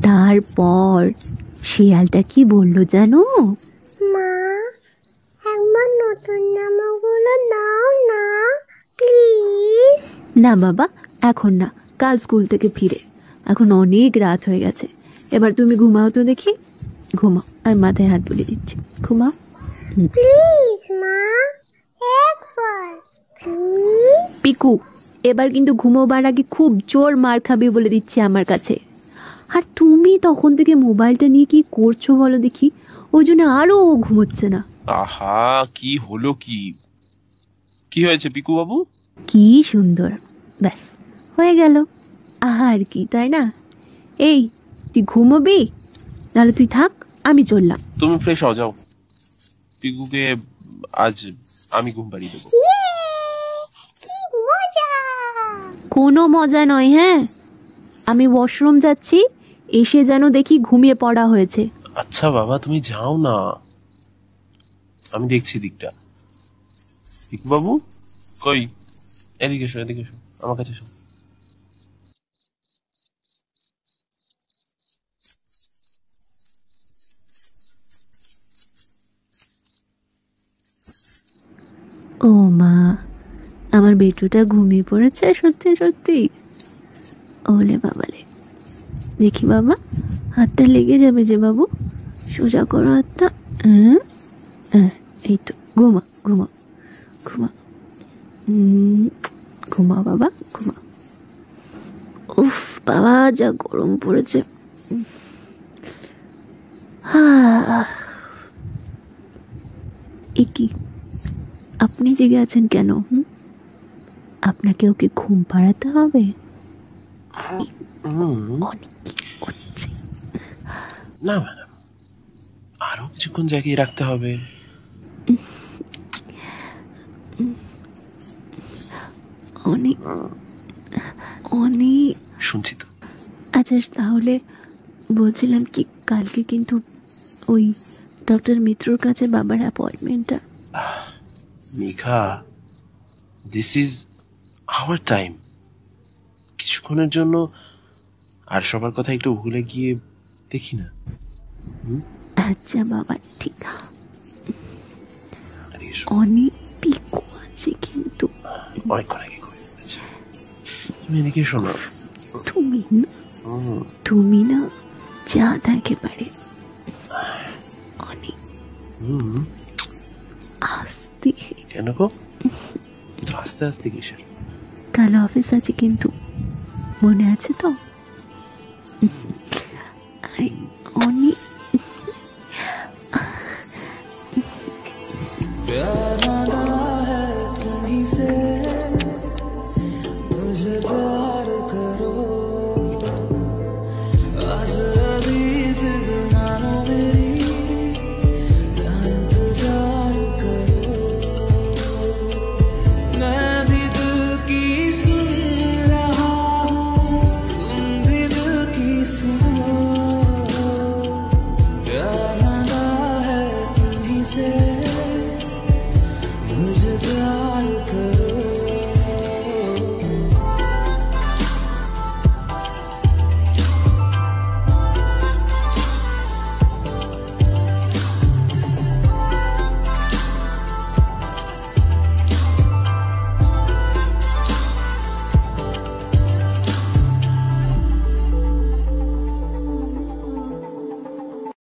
তারপর শিয়ালটা কি বলল জানো? মা, একবার নতুন জামাগুলো দাও না প্লিজ। না বাবা, এখন না, কাল স্কুল থেকে ফিরে। এখন অনেক রাত হয়ে গেছে, এবার তুমি ঘুমাও তো দেখি। ঘুমাও, আমি মাথায় হাত বুলিয়ে দিচ্ছি, ঘুমাও। প্লিজ মা, একবার প্লিজ। পিকু, এবার কিন্তু ঘুমোবার আগে খুব জোর মার খাবি বলে দিচ্ছি আমার কাছে। আর তুমি তখন থেকে মোবাইলটা নিয়ে কি করছো বলো দেখি, ওই জন্য আরো ঘুমোচ্ছে না। আহা, কি হলো? কি হয়েছে পিকু বাবু? কি সুন্দর, ব্যাস হয়ে গেল। আর কি, তাই না? এই, তুই ঘুমোবি নাহলে তুই থাক, আমি চললাম। তুমি ফ্রেশ হও, যাও। পিকুকে আজ আমি ঘুম পাড়িয়ে দেবো। কি মজা! কোনো মজা নয়, হ্যাঁ। আমি ওয়াশরুম যাচ্ছি, এসে যেন দেখি ঘুমিয়ে পড়া হয়েছে। আচ্ছা বাবা, তুমি যাও না, আমি দেখছি দিকটা। পিকু বাবু কই? এদিকে এসো, এদিকে এসো, আমার কাছে এসো। ও মা, আমার বেটুটা ঘুমিয়ে পড়েছে সত্যি সত্যি। ওলে বাবালে, দেখি বাবা, হাতটা লেগে যাবে যে বাবু, সোজা করো হাতটা। এই তো, ঘুমা ঘুমা ঘুমা, ঘুমা বাবা ঘুমা। উফ বাবা, যা গরম পড়েছে। কি আপনি জেগে আছেন কেন? আপনাকে ওকে ঘুম পাড়াতে হবে? না ম্যাডাম, আরো কিছুক্ষণ জাগিয়ে রাখতে হবে। অনেক অনেক শুনছি তো। আচ্ছা, তাহলে বলছিলাম কি, কালকে কিন্তু ওই ডক্টর মিত্রর কাছে বাবার অ্যাপয়েন্টমেন্টটা। Megha, this is our time. কিছুক্ষণের জন্য আর সবার কথা একটু ভুলে গিয়ে দেখি না। আচ্ছা বাবা, ঠিক। অনেক পিকু আছে কিন্তু। অনেকক্ষণ আগে ঘুমিয়ে পড়েছে। তুমি এদিকে শোনো। তুমি না যা একেবারে অনেক আস্তে। কেন গো? আস্তে আস্তে কিসের? কাল অফিস আছে কিন্তু, মনে আছে তো?